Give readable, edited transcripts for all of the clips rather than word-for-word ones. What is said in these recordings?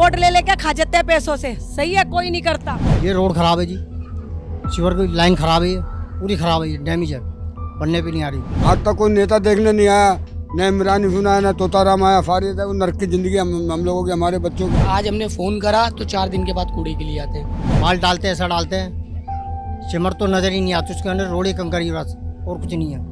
Vote ले लेके खा जाते हैं पैसों से। सही है, कोई नहीं करता। ये रोड खराब है जी, सीवर की लाइन खराब है, पूरी खराब है, डैमेज है, बनने पे नहीं आ रही। आज तक कोई नेता देखने नहीं आया, न इमरान सुना है, न तोताराम आया। फारिद है, वो नरक की जिंदगी हम लोगों की, हमारे बच्चों की। आज हमने फोन करा तो 4 दिन के बाद कूड़े के लिए आते हैं। माल डालते हैं, ऐसा डालते हैं, सिमर तो नजर ही नहीं आती उसके अंदर, रोड ही कंकरी बस, और कुछ नहीं है।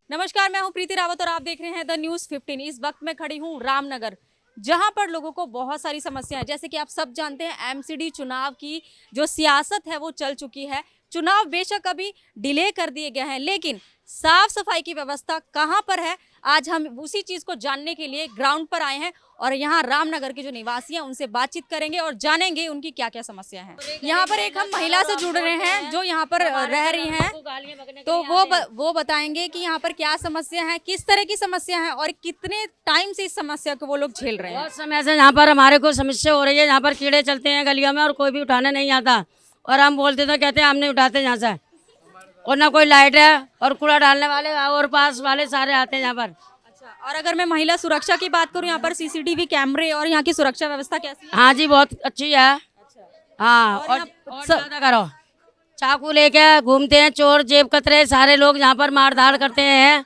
नमस्कार, मैं हूं प्रीति रावत और आप देख रहे हैं द न्यूज़ 15। इस वक्त मैं खड़ी हूं रामनगर, जहां पर लोगों को बहुत सारी समस्याएं, जैसे कि आप सब जानते हैं एमसीडी चुनाव की जो सियासत है वो चल चुकी है। चुनाव बेशक अभी डिले कर दिए गए हैं, लेकिन साफ सफाई की व्यवस्था कहां पर है, आज हम उसी चीज़ को जानने के लिए ग्राउंड पर आए हैं और यहाँ रामनगर के जो निवासी हैं उनसे बातचीत करेंगे और जानेंगे उनकी क्या क्या समस्या है। यहाँ पर एक हम महिला से जुड़ रहे हैं जो यहाँ पर रह रही हैं, तो वो बताएंगे कि यहाँ पर क्या समस्या है, किस तरह की समस्या है और कितने टाइम से इस समस्या को वो लोग झेल रहे हैं। बहुत समय से यहाँ पर हमारे को समस्या हो रही है। यहाँ पर कीड़े चलते हैं गलियों में और कोई भी उठाने नहीं आता, और हम बोलते तो कहते हैं हम नहीं उठाते यहाँ से, और ना कोई लाइट है, और कूड़ा डालने वाले और पास वाले सारे आते हैं यहाँ पर। अच्छा, और अगर मैं महिला सुरक्षा की बात करूँ, यहाँ पर सीसीटीवी कैमरे और यहाँ की सुरक्षा व्यवस्था कैसी है? हाँ जी, बहुत अच्छी है। हाँ, और ज़्यादा करो, चाकू लेके घूमते हैं चोर, जेब कतरे सारे लोग यहाँ पर मार धाड़ करते हैं,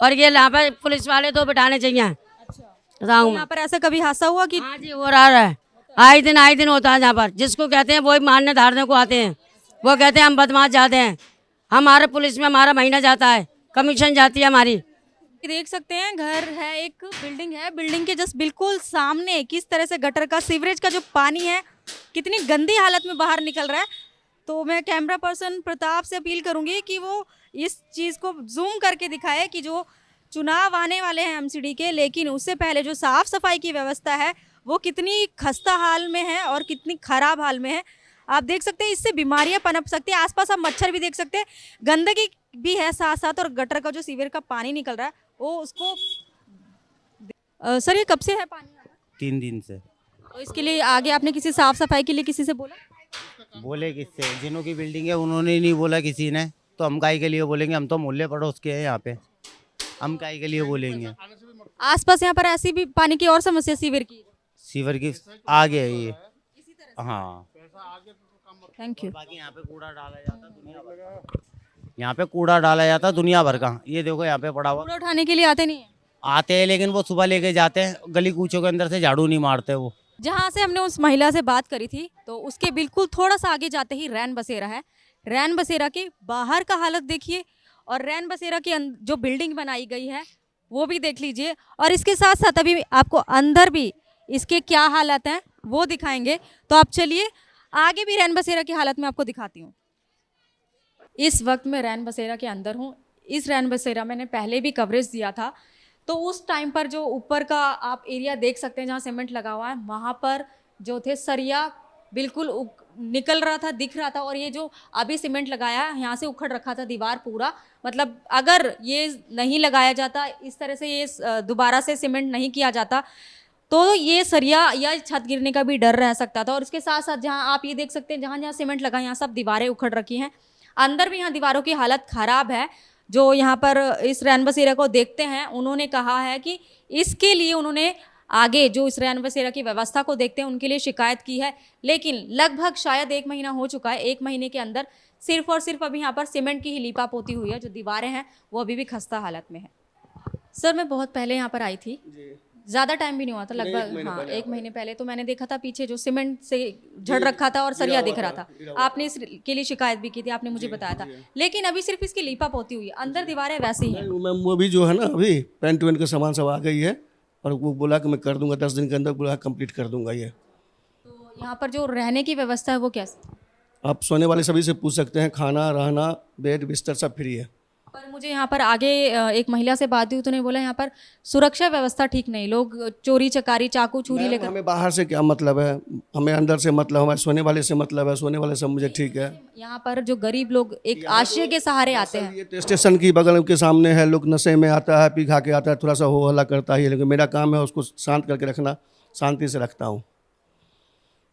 और ये यहाँ पर पुलिस वाले तो बिठाने चाहिए। तो यहाँ पर ऐसा कभी हादसा हुआ कि? हाँ जी, हो रहा है, आए दिन होता है यहाँ पर। जिसको कहते हैं वही मारने धारने को आते हैं, वो कहते हैं हम बदमाश जाते हैं। हमारे पुलिस में हमारा महीना जाता है, कमीशन जाती है हमारी। देख सकते हैं घर है, एक बिल्डिंग है, बिल्डिंग के जस्ट बिल्कुल सामने किस तरह से गटर का, सीवरेज का जो पानी है कितनी गंदी हालत में बाहर निकल रहा है। तो मैं कैमरा पर्सन प्रताप से अपील करूंगी कि वो इस चीज़ को जूम करके दिखाए कि जो चुनाव आने वाले हैं एमसीडी के, लेकिन उससे पहले जो साफ सफाई की व्यवस्था है वो कितनी खस्ता हाल में है और कितनी खराब हाल में है। आप देख सकते हैं इससे बीमारियां पनप सकती है। आसपास आप मच्छर भी देख सकते हैं, गंदगी भी है साथ साथ, और गटर का जो सीवर का पानी निकल रहा है वो उसको सर ये कब से है पानी? 3 दिन से। तो इसके लिए आगे आपने किसी साफ सफाई के लिए किसी से बोला? बोले किससे? जिनों की बिल्डिंग है उन्होंने ही नहीं बोला किसी ने, तो हम काहे के लिए बोलेंगे? हम तो मोहल्ले पड़ोस के हैं यहाँ पे, हम काहे के लिए बोलेंगे? आसपास यहाँ पर ऐसी भी पानी की और समस्या सीवर की? सीवर की आगे है ये। हाँ, थैंक यू। बाकी यहाँ पे कूड़ा डाला जाता दुनिया भर का, यहाँ पे कूड़ा डाला जाता दुनिया भर का। ये देखो यहाँ पे पड़ा हुआ। कूड़ा उठाने के लिए आते नहीं है? आते हैं, लेकिन वो सुबह लेके जाते हैं, गली कूचों के अंदर से झाड़ू नहीं मारते वो। जहाँ से हमने उस महिला से बात करी थी, तो उसके बिल्कुल थोड़ा सा आगे जाते ही रैन बसेरा है। रैन बसेरा के बाहर का हालत देखिए, और रैन बसेरा की जो बिल्डिंग बनाई गई है वो भी देख लीजिए, और इसके साथ साथ अभी आपको अंदर भी इसके क्या हालत हैं वो दिखाएंगे। तो आप चलिए आगे भी रैन बसेरा की हालत में आपको दिखाती हूँ। इस वक्त मैं रैन बसेरा के अंदर हूँ। इस रैन बसेरा मैंने पहले भी कवरेज दिया था, तो उस टाइम पर जो ऊपर का आप एरिया देख सकते हैं जहाँ सीमेंट लगा हुआ है, वहाँ पर जो थे सरिया बिल्कुल निकल रहा था, दिख रहा था, और ये जो अभी सीमेंट लगाया है यहाँ से उखड़ रखा था दीवार पूरा। मतलब अगर ये नहीं लगाया जाता, इस तरह से ये दोबारा से सीमेंट नहीं किया जाता, तो ये सरिया या छत गिरने का भी डर रह सकता था। और इसके साथ साथ जहाँ आप ये देख सकते हैं, जहाँ जहाँ सीमेंट लगा यहाँ सब दीवारें उखड़ रखी हैं। अंदर भी यहाँ दीवारों की हालत ख़राब है। जो यहाँ पर इस रैन बसेरा को देखते हैं उन्होंने कहा है कि इसके लिए उन्होंने आगे जो इस रैन बसेरा की व्यवस्था को देखते हैं उनके लिए शिकायत की है, लेकिन लगभग शायद 1 महीना हो चुका है। 1 महीने के अंदर सिर्फ और सिर्फ अभी यहाँ पर सीमेंट की ही लीपा पोती हुई है, जो दीवारें हैं वो अभी भी खस्ता हालत में है। सर मैं बहुत पहले यहाँ पर आई थी, ज़्यादा टाइम भी नहीं हुआ था, लगभग हाँ 1 महीने पहले। तो मैंने देखा था पीछे जो सीमेंट से झड़ रखा था और सरिया दिख रहा था। आपने इसके लिए शिकायत भी की थी, आपने मुझे बताया था, लेकिन अभी सिर्फ इसकी लीपा पोती हुई है, अंदर दीवारें वैसी ही हैं। मैम वो भी जो है ना, अभी पेंट वेंट का सामान सब आ गई है, और वो बोला कि मैं कर दूंगा 10 दिन के अंदर, बोला कंप्लीट कर दूंगा ये। तो यहाँ पर जो रहने की व्यवस्था है वो कैसे? आप सोने वाले सभी से पूछ सकते हैं, खाना रहना बेड बिस्तर सब फ्री है। पर मुझे यहाँ पर आगे एक महिला से बात हुई तो उन्होंने बोला यहाँ पर सुरक्षा व्यवस्था ठीक नहीं, लोग चोरी चकारी चाकू छुरी लेकर। हमें बाहर से क्या मतलब है, हमें अंदर से मतलब, हमारे सोने वाले से मतलब है, सोने वाले सब मुझे ठीक है। यहाँ पर जो गरीब लोग एक आश्रय के सहारे आते हैं, ये स्टेशन की बगल के सामने है, लोग नशे में आता है, पी खा के आता है, थोड़ा सा हो हल्ला करता है, लेकिन मेरा काम है उसको शांत करके रखना, शांति से रखता हूँ।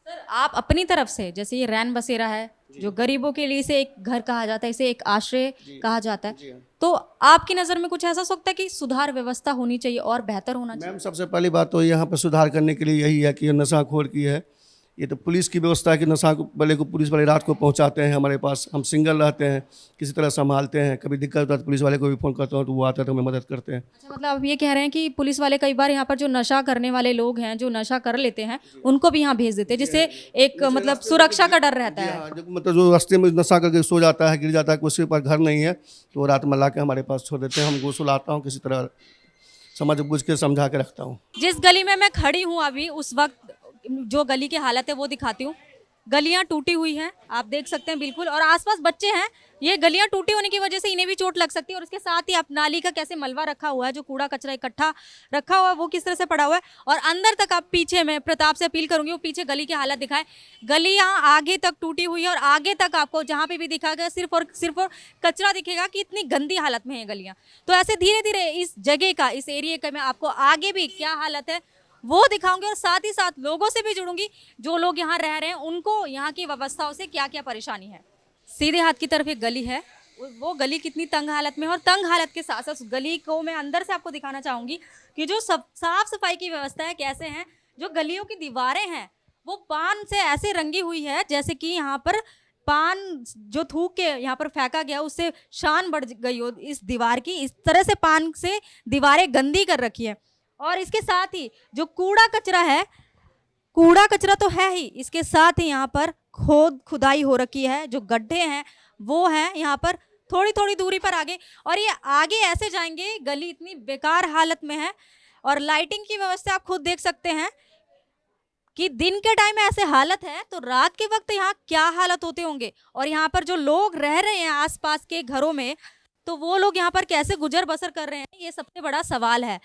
सर आप अपनी तरफ से, जैसे ये रैन बसेरा है जो गरीबों के लिए इसे एक घर कहा जाता है, इसे एक आश्रय कहा जाता है, तो आपकी नज़र में कुछ ऐसा सकता है कि सुधार व्यवस्था होनी चाहिए और बेहतर होना चाहिए? मैम सबसे पहली बात तो यहाँ पर सुधार करने के लिए यही है कि नशाखोर की है, ये तो पुलिस की व्यवस्था है कि नशा वाले को पुलिस वाले रात को पहुँचाते हैं हमारे पास, हम सिंगल रहते हैं, किसी तरह संभालते हैं, कभी दिक्कत होता है तो पुलिस वाले को भी फ़ोन करता हूँ तो वो आता है तो हमें मदद करते हैं। अच्छा, मतलब आप ये कह रहे हैं कि पुलिस वाले कई बार यहाँ पर जो नशा करने वाले लोग हैं, जो नशा कर लेते हैं, उनको भी यहाँ भेज देते हैं, जिससे एक मतलब सुरक्षा का डर रहता है। हाँ, मतलब जो रास्ते में नशा करके सो जाता है, गिर जाता है, किसी के पास घर नहीं है तो वो रात में ला के हमारे पास छोड़ देते हैं, हम गोसल आता हूँ, किसी तरह समझ बूझ के समझा के रखता हूँ। जिस गली में मैं खड़ी हूँ अभी, उस वक्त जो गली की हालत है वो दिखाती हूँ। गलियां टूटी हुई हैं, आप देख सकते हैं बिल्कुल, और आसपास बच्चे हैं। ये गलियां टूटी होने की वजह से इन्हें भी चोट लग सकती है। और उसके साथ ही आप नाली का कैसे मलबा रखा हुआ है, जो कूड़ा कचरा इकट्ठा रखा हुआ है वो किस तरह से पड़ा हुआ है। और अंदर तक आप पीछे, मैं प्रताप से अपील करूंगी वो पीछे गली की हालत दिखाएं। गलियां आगे तक टूटी हुई है और आगे तक आपको जहाँ पे भी दिखाएगा सिर्फ और कचरा दिखेगा कि इतनी गंदी हालत में है गलियाँ। तो ऐसे धीरे धीरे इस जगह का, इस एरिया का मैं आपको आगे भी क्या हालत है वो दिखाऊंगी, और साथ ही साथ लोगों से भी जुड़ूंगी जो लोग यहाँ रह रहे हैं, उनको यहाँ की व्यवस्थाओं से क्या क्या परेशानी है। सीधे हाथ की तरफ एक गली है, वो गली कितनी तंग हालत में है, और तंग हालत के साथ साथ उस गली को मैं अंदर से आपको दिखाना चाहूँगी कि जो साफ सफाई की व्यवस्था है कैसे हैं। जो गलियों की दीवारें हैं वो पान से ऐसे रंगी हुई है जैसे कि यहाँ पर पान जो थूक के यहाँ पर फेंका गया उससे शान बढ़ गई हो इस दीवार की। इस तरह से पान से दीवारें गंदी कर रखी है। और इसके साथ ही जो कूड़ा कचरा है, कूड़ा कचरा तो है ही, इसके साथ ही यहाँ पर खुदाई हो रखी है, जो गड्ढे हैं वो हैं यहाँ पर थोड़ी थोड़ी दूरी पर आगे। और ये आगे ऐसे जाएंगे, गली इतनी बेकार हालत में है। और लाइटिंग की व्यवस्था आप खुद देख सकते हैं कि दिन के टाइम में ऐसे हालत है तो रात के वक्त यहाँ क्या हालत होते होंगे। और यहाँ पर जो लोग रह रहे हैं आसपास के घरों में, तो वो लोग यहाँ पर कैसे गुजर बसर कर रहे हैं, ये सबसे बड़ा सवाल है।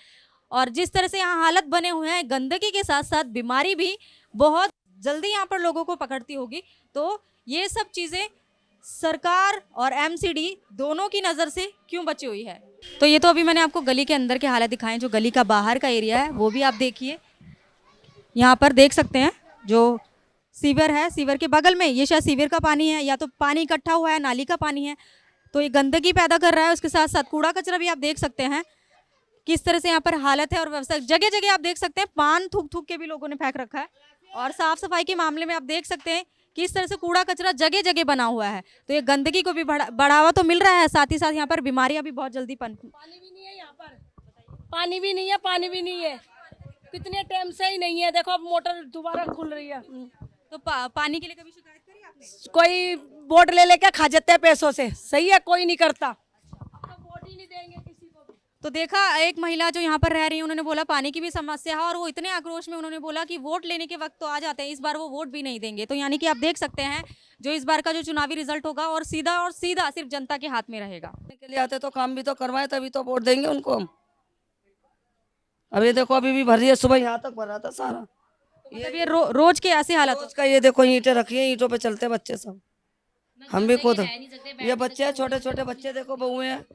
और जिस तरह से यहाँ हालत बने हुए हैं, गंदगी के साथ साथ बीमारी भी बहुत जल्दी यहाँ पर लोगों को पकड़ती होगी। तो ये सब चीज़ें सरकार और एमसीडी दोनों की नज़र से क्यों बची हुई है। तो ये तो अभी मैंने आपको गली के अंदर के हालत दिखाएं, जो गली का बाहर का एरिया है वो भी आप देखिए। यहाँ पर देख सकते हैं जो सीवर है, सीवर के बगल में ये शायद सीवर का पानी है, या तो पानी इकट्ठा हुआ है, नाली का पानी है, तो ये गंदगी पैदा कर रहा है। उसके साथ साथ कूड़ा कचरा भी आप देख सकते हैं किस तरह से यहाँ पर हालत है। और व्यवस्था जगह जगह आप देख सकते हैं, पान थूक थूक के भी लोगों ने फेंक रखा है। और साफ सफाई के मामले में आप देख सकते हैं कि इस तरह से कूड़ा कचरा जगह जगह बना हुआ है। तो ये गंदगी को भी बढ़ावा तो मिल रहा है, साथ ही साथ यहाँ पर बीमारियां भी बहुत जल्दी पानी भी नहीं है यहाँ पर, पानी भी नहीं है, पानी भी नहीं है, कितने टाइम से ही नहीं है। देखो अब मोटर दोबारा खुल रही है। तो पानी के लिए कभी शिकायत करी आपने? कोई वोट ले लेके खा जाते हैं पैसों से, सही है, कोई नहीं करता, वोट ही नहीं देंगे किसी को भी। तो देखा, एक महिला जो यहाँ पर रह रही है उन्होंने बोला पानी की भी समस्या है, और वो इतने आक्रोश में उन्होंने बोला कि वोट लेने के वक्त तो आ जाते हैं, इस बार वो वोट भी नहीं देंगे। तो यानी कि आप देख सकते हैं जो इस बार का जो चुनावी रिजल्ट होगा और सीधा सिर्फ जनता के हाथ में रहेगा। के लिए आते तो काम भी तो करवाए, तभी तो वोट देंगे उनको हम। अब ये देखो अभी भी भर रही है, सुबह यहाँ तक भर रहा था सारा। मतलब ये रोज के ऐसी हालत रोज का ये देखो ईंटें रखी है, ईंटों पे चलते हैं बच्चे सब, हम भी खुद। ये बच्चे हैं, छोटे छोटे बच्चे देखो, बहुएं हैं,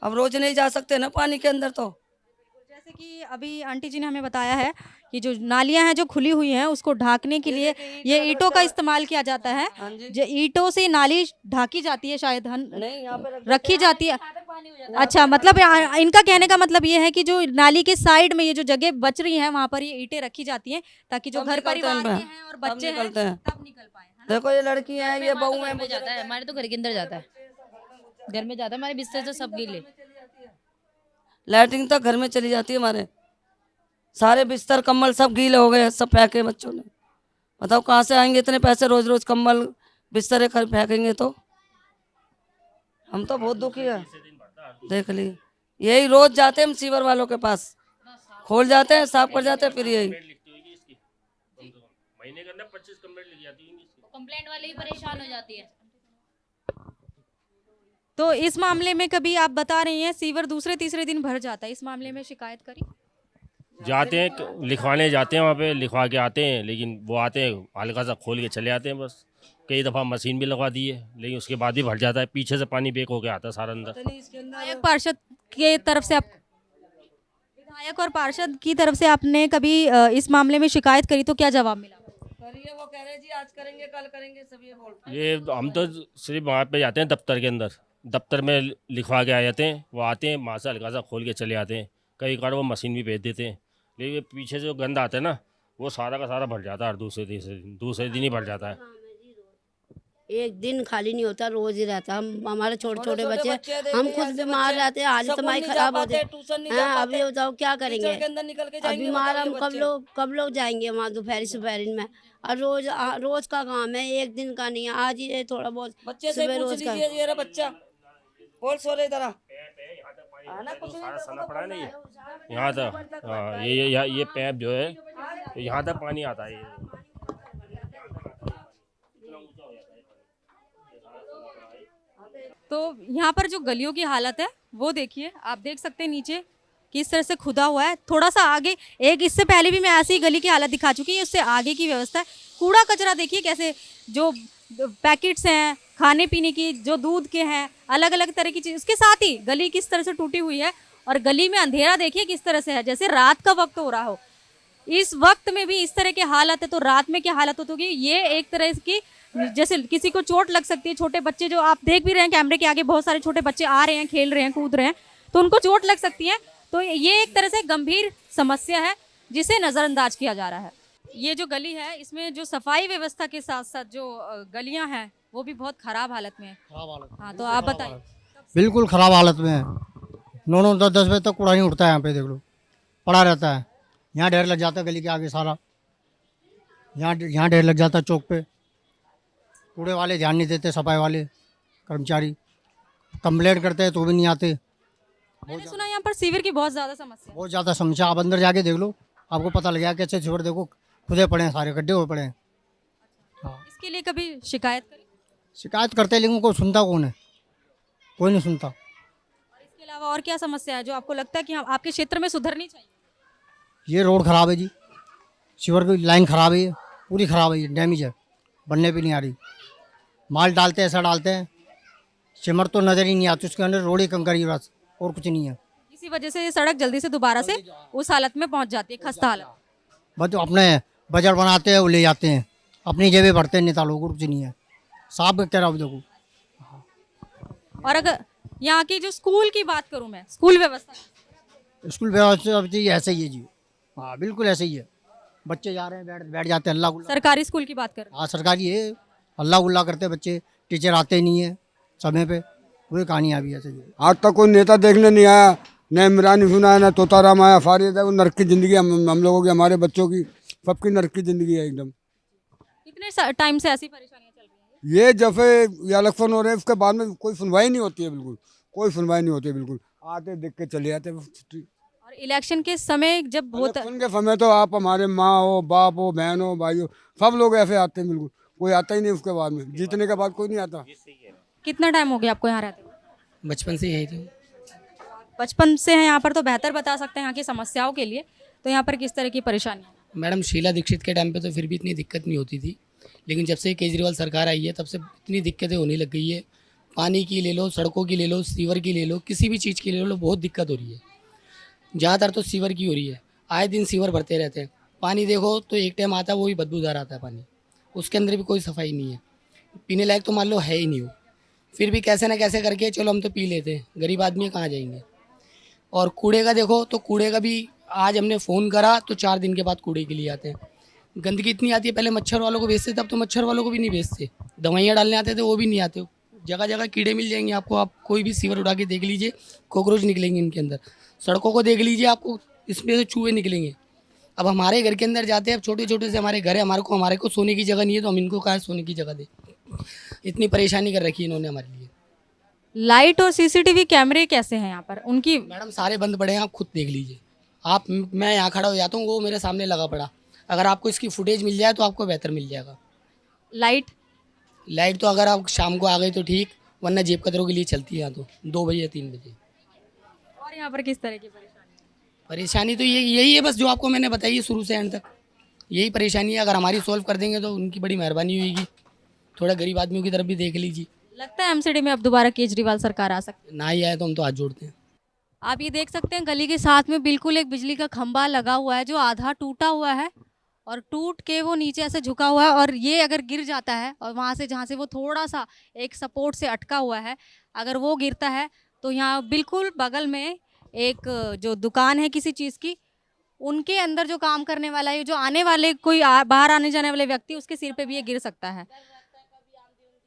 अब रोज नहीं जा सकते ना पानी के अंदर। तो जैसे कि अभी आंटी जी ने हमें बताया है कि जो नालियां हैं जो खुली हुई हैं उसको ढाकने के लिए ये ईंटों का इस्तेमाल किया जाता है। जो ईंटों से नाली ढाकी जाती है, शायद नहीं यहाँ पे रखी जाती है। अच्छा, मतलब इनका कहने का मतलब ये है कि जो नाली के साइड में ये जो जगह बच रही है वहाँ पर ये ईंटें रखी जाती हैं ताकि जो घर परिवार के हैं और बच्चे हैं तब निकल पाए। देखो ये लड़की है, ये बहू है, जाता है हमारे तो घर के अंदर जाता है, घर में जाता है, हमारे बिस्तर तो सब गीले। लैट्रिन तक घर में चली जाती है, हमारे सारे बिस्तर कम्बल सब गीले हो गए, सब फेंके बच्चों ने। बताओ कहाँ से आएंगे इतने पैसे, रोज रोज कम्बल बिस्तर फेंकेंगे। तो हम तो बहुत दुखी है। देख ली, यही रोज जाते हैं हम सीवर वालों के पास, खोल जाते हैं, साफ कर जाते हैं, फिर यही महीने के अंदर 25 कंप्लेंट लिख जाती है, कंप्लेंट वाले ही परेशान हो जाती है। तो इस मामले में कभी आप बता रही हैं सीवर दूसरे तीसरे दिन भर जाता है, इस मामले में शिकायत करी? जाते हैं लिखवाने जाते हैं, वहाँ पे लिखवा के आते हैं, लेकिन वो आते हैं हल्का सा खोल के चले आते हैं बस। कई दफ़ा मशीन भी लगवा दी है, लेकिन उसके बाद ही भर जाता है, पीछे से पानी बेक होके आता है सारा अंदर। विधायक पार्षद के तरफ से आप, विधायक और पार्षद की तरफ से आपने कभी इस मामले में शिकायत करी तो क्या जवाब मिला? करिए, वो कह रहे जी आज करेंगे कल करेंगे, सब ये बोलते हैं। ये हम तो सिर्फ वहाँ पे जाते हैं दफ्तर के अंदर, दफ्तर में लिखवा के आ जाते हैं, वो आते हैं वहाँ से हल्का सा खोल के चले आते हैं, कई बार वो मशीन भी भेज देते हैं, लेकिन ये पीछे से जो गंद आता है ना वो सारा का सारा भर जाता है, और दूसरे दिन ही भर जाता है। एक दिन खाली नहीं होता, रोज ही रहता। हम हमारे छोटे छोटे बच्चे देख हम लीजिए, खुद ऐसे बीमार बच्चे रहते हैं, हालत स्कूल हमारी नहीं जा खराब पाते, होती ट्यूशन नहीं है। जा अभी पाते, बताओ क्या करेंगे? कीचड़ के अंदर निकल के अब जाएंगे, बीमार बताइए हम बच्चे। कब लोग जाएंगे वहाँ दोपहरी में? और रोज का काम है, एक दिन का नहीं है। आज ये थोड़ा बहुत बच्चे से सुबह पूछ रोज का लीजिए, ये रहा बच्चा बोल सो रहे तरह आना कुछ नहीं सारा देखो सना तो पड़ा है ना पड़ता ये, है। यहाँ तक हाँ, ये पैप जो है यहाँ तक पानी आता है। तो यहाँ पर जो गलियों की हालत है वो देखिए, आप देख सकते हैं नीचे किस तरह से खुदा हुआ है। थोड़ा सा आगे एक इससे पहले भी मैं ऐसी ही गली की हालत दिखा चुकी है, उससे आगे की व्यवस्था है। कूड़ा कचरा देखिए कैसे, जो पैकेट्स हैं खाने पीने की, जो दूध के हैं, अलग अलग तरह की चीज़, उसके साथ ही गली किस तरह से टूटी हुई है। और गली में अंधेरा देखिए किस तरह से है, जैसे रात का वक्त हो रहा हो। इस वक्त में भी इस तरह की हालत है तो रात में क्या हालत होगी? ये एक तरह की, जैसे किसी को चोट लग सकती है। छोटे बच्चे जो आप देख भी रहे हैं कैमरे के आगे, बहुत सारे छोटे बच्चे आ रहे हैं, खेल रहे हैं, कूद रहे हैं, तो उनको चोट लग सकती है। तो ये एक तरह से गंभीर समस्या है जिसे नज़रअंदाज किया जा रहा है। ये जो गली है इसमें जो सफाई व्यवस्था के साथ साथ जो गलियां हैं वो भी बहुत खराब हालत में है। हाँ, तो आप बताइए। बिल्कुल ख़राब हालत में है। 9-9 10-10 बजे तक कूड़ा नहीं उठता है, यहाँ पे देख लो पड़ा रहता है। यहाँ ढेर लग जाता है गली के आगे सारा, यहाँ ढेर लग जाता है चौक पे। कूड़े वाले ध्यान नहीं देते, सफाई वाले कर्मचारी कंप्लेंट करते हैं तो भी नहीं आते। मैंने सुना यहाँ पर सीवर की बहुत ज़्यादा समस्या है। बहुत ज़्यादा समस्या, आप अंदर जाके देख लो, आपको पता लग गया कैसे सीवर देखो खुदे पड़े हैं, सारे गड्ढे हुए पड़े हैं। हाँ, इसके लिए कभी शिकायत करी? शिकायत करते हैं लेकिन कोई सुनता कौन है? कोई नहीं सुनता। और इसके अलावा और क्या समस्या है जो आपको लगता है कि हम आपके क्षेत्र में सुधरनी चाहिए? ये रोड ख़राब है जी, सीवर की लाइन ख़राब है, पूरी ख़राब है, ये डैमेज है, बनने पे नहीं आ रही। माल डालते हैं, ऐसा डालते हैं, सिमर तो नज़र ही नहीं आती, उसके अंदर रोड ही कंकर ही बस, और कुछ नहीं है। इसी वजह से ये सड़क जल्दी से दोबारा से उस हालत में पहुंच जाती है, खस्ता हालत। बस तो अपने बजट बनाते हैं, वो ले जाते हैं, अपनी जेबें भरते हैं नेता लोग, और कुछ नहीं है। साफ कह रहा हूँ देखो। और अगर यहाँ की जो स्कूल की बात करूँ मैं, स्कूल व्यवस्था, स्कूल व्यवस्था ऐसे ही है जी। हाँ बिल्कुल ऐसे ही है, बच्चे जा रहे हैं बैठ जाते हैं, अल्लाह गुल्ला। सरकारी स्कूल की बात कर, हाँ सरकारी है, अल्लाह गुल्ला करते हैं बच्चे, टीचर आते नहीं है समय पे, वही कहानी अभी ऐसे ही है। आज तक कोई नेता देखने नहीं आया, न इमरानी सुना है, न तोताराम आया। फारिद है, वो नरक की ज़िंदगी हम लोगों की, हमारे बच्चों की, सबकी नरक की ज़िंदगी है एकदम। कितने टाइम से ऐसी परेशानियां चल रही हैं? ये जब से ये इलेक्शन हो रहे हैं उसके बाद में कोई सुनवाई नहीं होती है, बिल्कुल कोई सुनवाई नहीं होती है, बिल्कुल आते देख के चले जाते। और इलेक्शन के समय जब होता, इलेक्शन के समय तो आप हमारे माँ हो, बाप हो, बहन हो, भाई हो, सब लोग ऐसे आते हैं, बिल्कुल कोई आता ही नहीं। उसके बाद में जीतने के बाद कोई नहीं आता। कितना टाइम हो गया आपको यहाँ रहते हुए? बचपन से यही थी। बचपन से हैं यहाँ पर, तो बेहतर बता सकते हैं यहाँ की समस्याओं के लिए। तो यहाँ पर किस तरह की परेशानी? मैडम शीला दीक्षित के टाइम पे तो फिर भी इतनी दिक्कत नहीं होती थी, लेकिन जब से केजरीवाल सरकार आई है तब से इतनी दिक्कतें होने लग गई है। पानी की ले लो, सड़कों की ले लो, सीवर की ले लो, किसी भी चीज़ की ले लो, बहुत दिक्कत हो रही है। ज़्यादातर तो सीवर की हो रही है, आए दिन सीवर भरते रहते हैं। पानी देखो तो एक टाइम आता है वो भी बदबूदार आता है पानी, उसके अंदर भी कोई सफाई नहीं है, पीने लायक तो मान लो है ही नहीं हो। फिर भी कैसे ना कैसे करके चलो हम तो पी लेते हैं, गरीब आदमी कहाँ जाएंगे। और कूड़े का देखो तो कूड़े का भी आज हमने फ़ोन करा तो 4 दिन के बाद कूड़े के लिए आते हैं। गंदगी इतनी आती है, पहले मच्छर वालों को भेजते थे, अब तो मच्छर वालों को भी नहीं भेजते। दवाइयाँ डालने आते थे वो भी नहीं आते, जगह जगह कीड़े मिल जाएंगे आपको। आप कोई भी सीवर उड़ा के देख लीजिए, कॉकरोच निकलेंगे इनके अंदर। सड़कों को देख लीजिए, आपको इसमें से चूहे निकलेंगे। अब हमारे घर के अंदर जाते हैं, अब छोटे छोटे से हमारे घर है, हमारे को सोने की जगह नहीं है, तो हम इनको कहाँ सोने की जगह दें। इतनी परेशानी कर रखी है इन्होंने हमारे लिए। लाइट और सीसीटीवी कैमरे कैसे हैं यहाँ पर? उनकी मैडम सारे बंद पड़े हैं, आप खुद देख लीजिए। मैं यहाँ खड़ा हो जाता हूँ, वो मेरे सामने लगा पड़ा। अगर आपको इसकी फुटेज मिल जाए तो आपको बेहतर मिल जाएगा। लाइट तो अगर आप शाम को आ गए तो ठीक, वरना जेब कतरों के लिए चलती है यहाँ तो 2 बजे या 3 बजे। और यहाँ पर किस तरह की परेशानी तो यही है बस, जो आपको मैंने बताई है शुरू से एंड तक, यही परेशानी है। अगर हमारी सॉल्व कर देंगे तो उनकी बड़ी मेहरबानी होगी। थोड़ा गरीब आदमियों की तरफ भी देख लीजिए। लगता है एमसीडी में अब दोबारा केजरीवाल सरकार आ सकती है? ना ही आए तो हम तो हाथ जोड़ते हैं। आप ये देख सकते हैं गली के साथ में बिल्कुल एक बिजली का खंभा लगा हुआ है जो आधा टूटा हुआ है और टूट के वो नीचे ऐसे झुका हुआ है, और ये अगर गिर जाता है और वहाँ से जहाँ से वो थोड़ा सा एक सपोर्ट से अटका हुआ है, अगर वो गिरता है तो यहाँ बिल्कुल बगल में एक जो दुकान है किसी चीज़ की, उनके अंदर जो काम करने वाला है, जो आने वाले कोई बाहर आने जाने वाले व्यक्ति, उसके सिर पे भी ये गिर सकता है।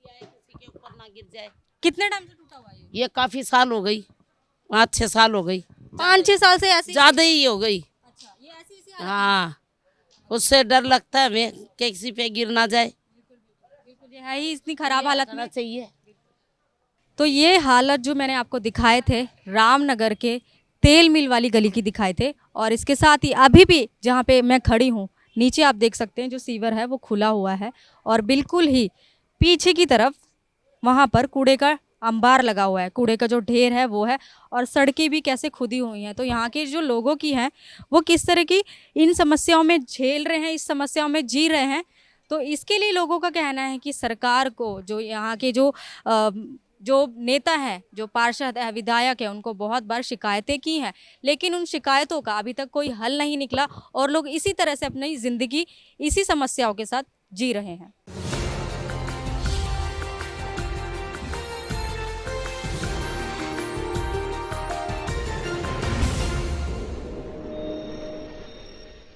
किसी के ऊपर ना गिर जाए। कितने टाइम से टूटा हुआ है ये काफी साल हो गई, 5-6 साल हो गई, 5-6 साल से ऐसी? ज्यादा ही हो गई। अच्छा, ये ऐसी हालत है? हाँ, उससे डर लगता है हमें कि किसी पे गिर ना जाए। बिल्कुल, ये है ही इतनी खराब हालत में। होना चाहिए। तो ये हालत जो मैंने आपको दिखाए थे रामनगर के तेल मिल वाली गली की दिखाए थे, और इसके साथ ही अभी भी जहाँ पे मैं खड़ी हूँ नीचे आप देख सकते हैं जो सीवर है वो खुला हुआ है, और बिल्कुल ही पीछे की तरफ वहाँ पर कूड़े का अंबार लगा हुआ है, कूड़े का जो ढेर है वो है, और सड़कें भी कैसे खुदी हुई हैं। तो यहाँ के जो लोगों की हैं वो किस तरह की इन समस्याओं में झेल रहे हैं, इस समस्याओं में जी रहे हैं। तो इसके लिए लोगों का कहना है कि सरकार को, जो यहाँ के जो नेता हैं, जो पार्षद है, विधायक है, उनको बहुत बार शिकायतें की हैं, लेकिन उन शिकायतों का अभी तक कोई हल नहीं निकला, और लोग इसी तरह से अपनी ज़िंदगी इसी समस्याओं के साथ जी रहे हैं।